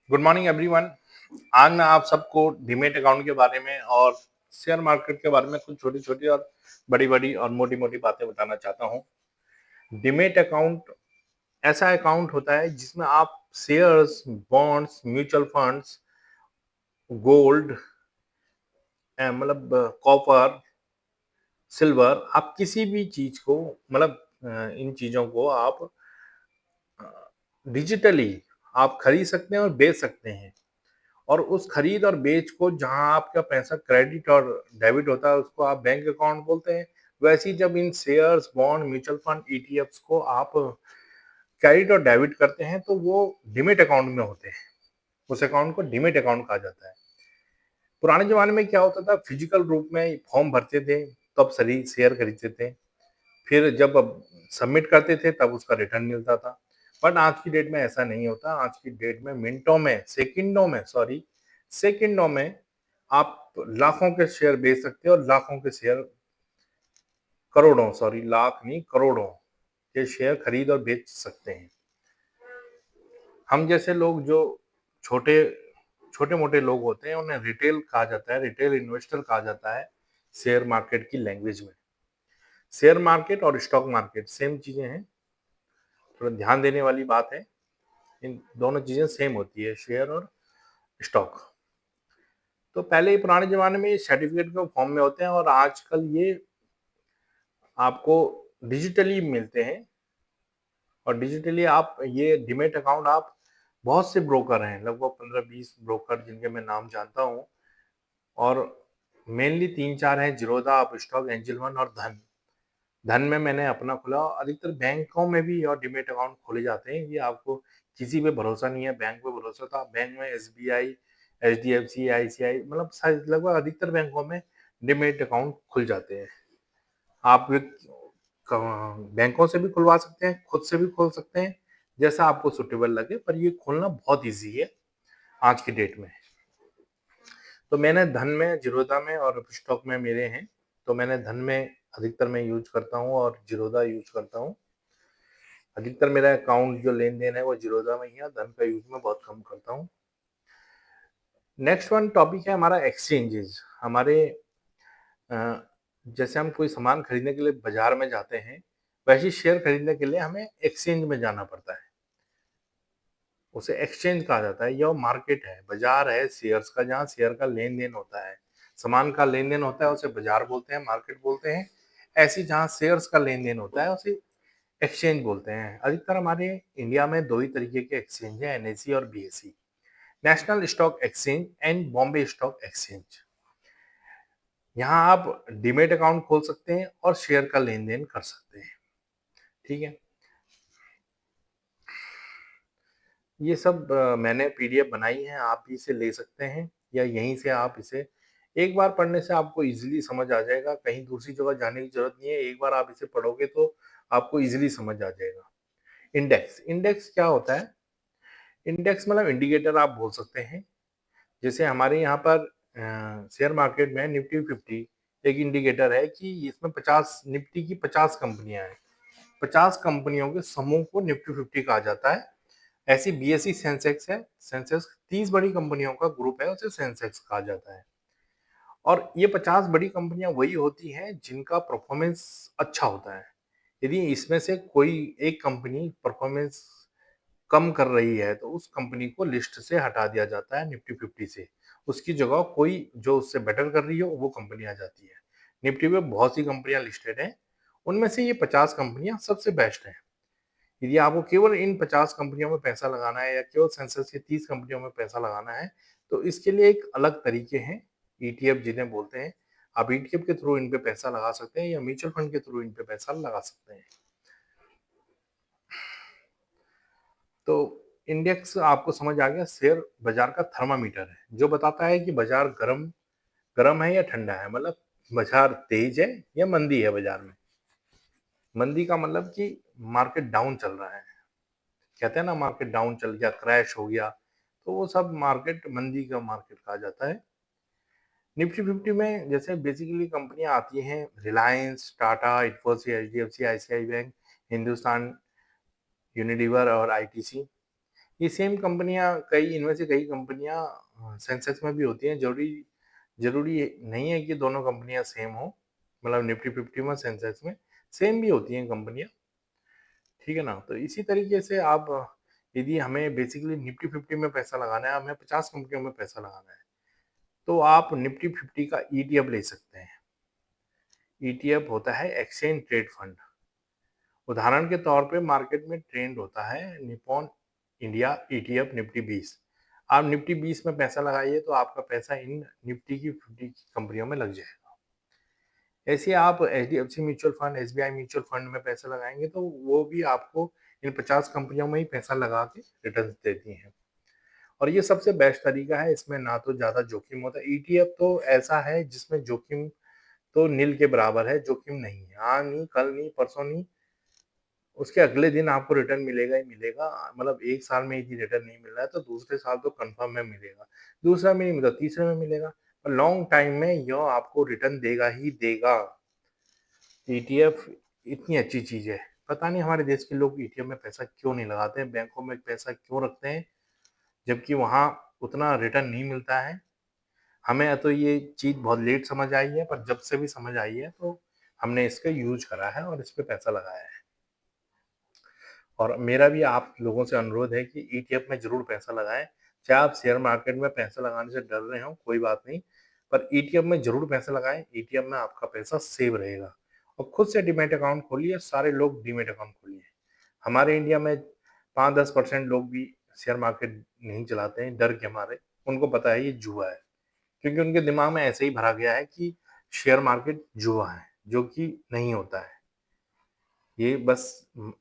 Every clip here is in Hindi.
Good morning everyone. आज मैं आप सबको डीमेट अकाउंट के बारे में और शेयर मार्केट के बारे में कुछ छोटी छोटी और बड़ी बड़ी और मोटी मोटी बातें बताना चाहता हूँ। डीमेट अकाउंट ऐसा अकाउंट होता है जिसमें आप shares, bonds, mutual funds, gold, मतलब कॉपर, सिल्वर, आप किसी भी चीज को मतलब इन चीजों को आप डिजिटली आप खरीद सकते हैं और बेच सकते हैं। और उस खरीद और बेच को जहां आपका पैसा क्रेडिट और डेबिट होता है उसको आप बैंक अकाउंट बोलते हैं। वैसे ही जब इन shares, bond, mutual fund, ETFs को आप क्रेडिट और डेबिट करते हैं तो वो डिमेट अकाउंट में होते हैं। उस अकाउंट को डिमेट अकाउंट कहा जाता है। पुराने जमाने में क्या होता था, फिजिकल रूप में फॉर्म भरते थे तब सही शेयर खरीदते थे, फिर जब सबमिट करते थे तब उसका रिटर्न मिलता था। बट आज की डेट में ऐसा नहीं होता। आज की डेट में मिनटों में, सेकंडों में आप लाखों के शेयर बेच सकते हो और लाखों के शेयर, करोड़ों, सॉरी लाख नहीं करोड़ों के शेयर खरीद और बेच सकते हैं। हम जैसे लोग जो छोटे छोटे मोटे लोग होते हैं उन्हें रिटेल कहा जाता है, रिटेल इन्वेस्टर कहा जाता है शेयर मार्केट की लैंग्वेज में। शेयर मार्केट और स्टॉक मार्केट सेम चीजें हैं, थोड़ा ध्यान देने वाली बात है। इन दोनों चीजें सेम होती है, शेयर और स्टॉक। तो पहले ही पुराने जमाने में ये सर्टिफिकेट के फॉर्म में होते हैं और आजकल ये आपको डिजिटली मिलते हैं। और डिजिटली आप ये डिमेट अकाउंट आप, बहुत से ब्रोकर हैं, लगभग 15-20 ब्रोकर जिनके मैं नाम जानता हूँ। और मेनली 3-4 हैं, जीरोधा, अपस्टॉक, एंजल वन और धन। धन में मैंने अपना खुला। अधिकतर बैंकों में भी और डिमेट अकाउंट खोले जाते हैं। ये आपको किसी पे भरोसा नहीं है, बैंक पे भरोसा था, बैंक में एसबीआई, एचडीएफसी, आईसीआई, मतलब लगभग अधिकतर बैंकों में डिमेट अकाउंट खुल जाते हैं। आप बैंकों से भी खुलवा सकते हैं, खुद से भी खोल सकते हैं, जैसा आपको सुटेबल लगे, पर ये खोलना बहुत ईजी है आज की डेट में। तो मैंने धन में, जीरोधा में और स्टॉक में मेरे हैं। तो मैंने धन में अधिकतर मैं यूज करता हूँ और जीरोधा यूज करता हूँ। अधिकतर मेरा अकाउंट जो लेन देन है वो जीरोधा में ही है, धन का यूज मैं बहुत कम करता हूँ। नेक्स्ट वन टॉपिक है हमारा एक्सचेंजेस। हमारे जैसे हम कोई सामान खरीदने के लिए बाजार में जाते हैं, वैसे ही शेयर खरीदने के लिए हमें एक्सचेंज में जाना पड़ता है। उसे एक्सचेंज कहा जाता है। यह मार्केट है, बाजार है शेयर्स का, जहाँ शेयर का लेन देन होता है, सामान का लेन देन होता है, उसे बाजार बोलते हैं, मार्केट बोलते हैं। ऐसी जहाँ शेयर्स का लेन देन होता है उसे एक्सचेंज बोलते हैं। अधिकतर हमारे इंडिया में दो ही तरीके के एक्सचेंज है, एनएसई और BSE, national stock exchange and Bombay stock exchange. यहाँ आप डीमेट अकाउंट खोल सकते हैं और शेयर का लेन देन कर सकते हैं। ठीक है, ये सब मैंने पीडीएफ बनाई है, आप भी इसे ले सकते हैं या यहीं से आप इसे एक बार पढ़ने से आपको इजीली समझ आ जाएगा। कहीं दूसरी जगह जाने की जरूरत नहीं है, एक बार आप इसे पढ़ोगे तो आपको इजीली समझ आ जाएगा। इंडेक्स, इंडेक्स क्या होता है? इंडेक्स मतलब इंडिकेटर आप बोल सकते हैं। जैसे हमारे यहाँ पर शेयर मार्केट में निफ्टी 50 एक इंडिकेटर है कि इसमें 50, निफ्टी की 50 कंपनियां हैं। 50 कंपनियों के समूह को निफ्टी 50 कहा जाता है। ऐसी बीएसई सेंसेक्स है, सेंसेक्स 30 बड़ी कंपनियों का ग्रुप है, उसे सेंसेक्स कहा जाता है। और ये 50 बड़ी कंपनियां वही होती हैं जिनका परफॉर्मेंस अच्छा होता है। यदि इसमें से कोई एक कंपनी परफॉर्मेंस कम कर रही है तो उस कंपनी को लिस्ट से हटा दिया जाता है निफ्टी 50 से। उसकी जगह कोई जो उससे बेटर कर रही हो वो कंपनी आ जाती है। निफ्टी में बहुत सी कंपनियां लिस्टेड हैं, उनमें से ये 50 कंपनियां सबसे बेस्ट हैं। यदि आपको केवल इन 50 कंपनियों में पैसा लगाना है या केवल सेंसेक्स की 30 कंपनियों में पैसा लगाना है तो इसके लिए एक अलग तरीके हैं, ईटीएफ जिन्हें बोलते हैं। आप ईटीएफ के थ्रू इन पे पैसा लगा सकते हैं या म्यूचुअल फंड के थ्रू इन पे पैसा लगा सकते हैं। तो इंडेक्स आपको समझ आ गया, शेयर बाजार का थर्मामीटर है जो बताता है कि बाजार गर्म गर्म है या ठंडा है, मतलब बाजार तेज है या मंदी है। बाजार में मंदी का मतलब कि मार्केट डाउन चल रहा है, कहते हैं ना मार्केट डाउन चल गया, क्रैश हो गया, तो वो सब मार्केट मंदी का मार्केट कहा जाता है। निफ्टी 50 में जैसे बेसिकली कंपनियां आती हैं, Reliance, Tata, Infosys, HDFC, ICI bank, Hindustan Unilever और आईटीसी। ये सेम कंपनियां, कई इनमें से कई कंपनियां सेंसेक्स में भी होती हैं। जरूरी जरूरी नहीं है कि दोनों कंपनियां सेम हो, मतलब निफ्टी 50 में सेंसेक्स में सेम भी होती हैं कंपनियां, ठीक है ना। तो इसी तरीके से आप, यदि हमें बेसिकली निफ्टी 50 में पैसा लगाना है, हमें 50 कंपनियों में पैसा लगाना है, तो आप निफ्टी 50 का ईटीएफ ले सकते हैं। ईटीएफ होता है एक्सचेंज ट्रेड फंड। उदाहरण के तौर पे मार्केट में ट्रेंड होता है निप्पॉन इंडिया ईटीएफ निफ्टी 20। आप निफ्टी 20 में पैसा लगाइए तो आपका पैसा इन निफ्टी की 50 की कंपनियों में लग जाएगा। ऐसे आप HDFC mutual fund, SBI mutual fund में पैसा लगाएंगे तो वो भी आपको इन 50 कंपनियों में ही पैसा लगा के रिटर्न देती हैं। और ये सबसे बेस्ट तरीका है, इसमें ना तो ज्यादा जोखिम होता है। ईटीएफ तो ऐसा है जिसमें जोखिम तो नील के बराबर है, जोखिम नहीं है। हाँ नहीं, कल नहीं, परसों नहीं, उसके अगले दिन आपको रिटर्न मिलेगा ही मिलेगा। मतलब एक साल में यदि रिटर्न नहीं मिल रहा है तो दूसरे साल तो कंफर्म में मिलेगा, दूसरा में नहीं मिला तीसरे में मिलेगा, और लॉन्ग टाइम में यह आपको रिटर्न देगा ही देगा। ईटीएफ इतनी अच्छी चीज है। पता नहीं हमारे देश के लोग ईटीएफ में पैसा क्यों नहीं लगाते हैं, बैंकों में पैसा क्यों रखते हैं, जबकि वहां उतना रिटर्न नहीं मिलता है। हमें तो ये चीज बहुत लेट समझ आई है, पर जब से भी समझ आई है तो हमने इसका यूज करा है और इस पे पैसा लगाया है। और मेरा भी आप लोगों से अनुरोध है कि ईटीएफ में जरूर पैसा लगाएं। चाहे आप शेयर मार्केट में पैसा लगाने से डर रहे हो, कोई बात नहीं, पर ईटीएफ में जरूर पैसा लगाएं। ईटीएफ में आपका पैसा सेव रहेगा। और खुद से डीमैट अकाउंट खोलिए, सारे लोग डीमैट अकाउंट खोलिए। हमारे इंडिया में 5-10% लोग भी शेयर मार्केट नहीं चलाते हैं, डर के मारे। उनको पता है ये जुआ है, क्योंकि उनके दिमाग में ऐसे ही भरा गया है कि शेयर मार्केट जुआ है, जो कि नहीं होता है। ये बस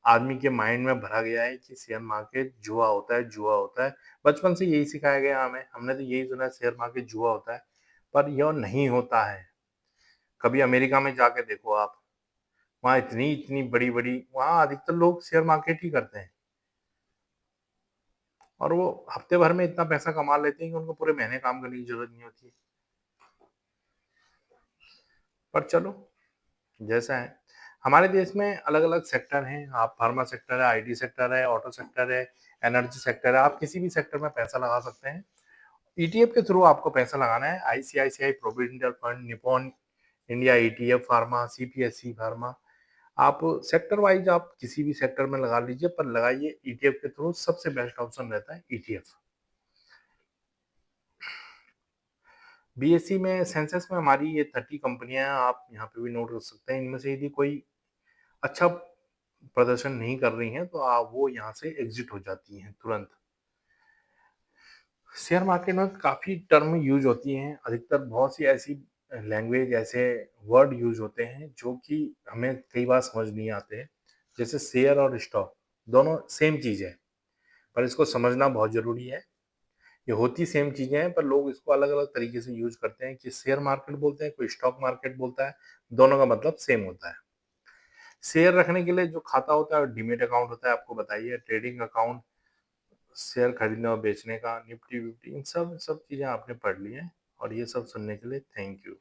आदमी के माइंड में भरा गया है कि शेयर मार्केट जुआ होता है, जुआ होता है। बचपन से यही सिखाया गया हमें, हमने तो यही सुना शेयर मार्केट जुआ होता है, पर यह नहीं होता है। कभी अमेरिका में जाके देखो आप, वहाँ इतनी इतनी बड़ी बड़ी, वहाँ अधिकतर लोग शेयर मार्केट ही करते हैं, और वो हफ्ते भर में इतना पैसा कमा लेते हैं कि उनको पूरे महीने काम करने की जरूरत नहीं होती। पर चलो, जैसा है। हमारे देश में अलग अलग सेक्टर हैं। आप फार्मा सेक्टर है, आईटी सेक्टर है, ऑटो सेक्टर है, एनर्जी सेक्टर है। आप किसी भी सेक्टर में पैसा लगा सकते हैं। ईटीएफ के थ्रू आपको पैसा लगाना है। ICICI provident fund, Nippon India ETF pharma, CPSC pharma. आप सेक्टर वाइज आप किसी भी सेक्टर में लगा लीजिए, पर लगाइए ईटीएफ के थ्रू। सबसे बेस्ट ऑप्शन रहता है ईटीएफ। बीएससी में, सेंसेक्स में हमारी ये 30 कंपनियां हैं, आप यहाँ पे भी नोट कर सकते हैं। इनमें से यदि कोई अच्छा प्रदर्शन नहीं कर रही हैं तो आप वो यहाँ से एग्जिट हो जाती हैं तुरंत। शेयर मार्केट में काफी टर्म यूज होती हैं, अधिकतर बहुत सी ऐसी लैंग्वेज, ऐसे वर्ड यूज होते हैं जो कि हमें कई बार समझ नहीं आते हैं। जैसे शेयर और स्टॉक दोनों सेम चीज है, पर इसको समझना बहुत जरूरी है। ये होती सेम चीजें हैं, पर लोग इसको अलग अलग तरीके से यूज करते हैं। कि शेयर मार्केट बोलते हैं, कोई स्टॉक मार्केट बोलता है, दोनों का मतलब सेम होता है। शेयर रखने के लिए जो खाता होता है और डीमेट अकाउंट होता है, आपको बताइए। ट्रेडिंग अकाउंट, शेयर खरीदने और बेचने का, निफ्टी विफ्टी, इन सब सब चीजें आपने पढ़ ली हैं। और ये सब सुनने के लिए थैंक यू।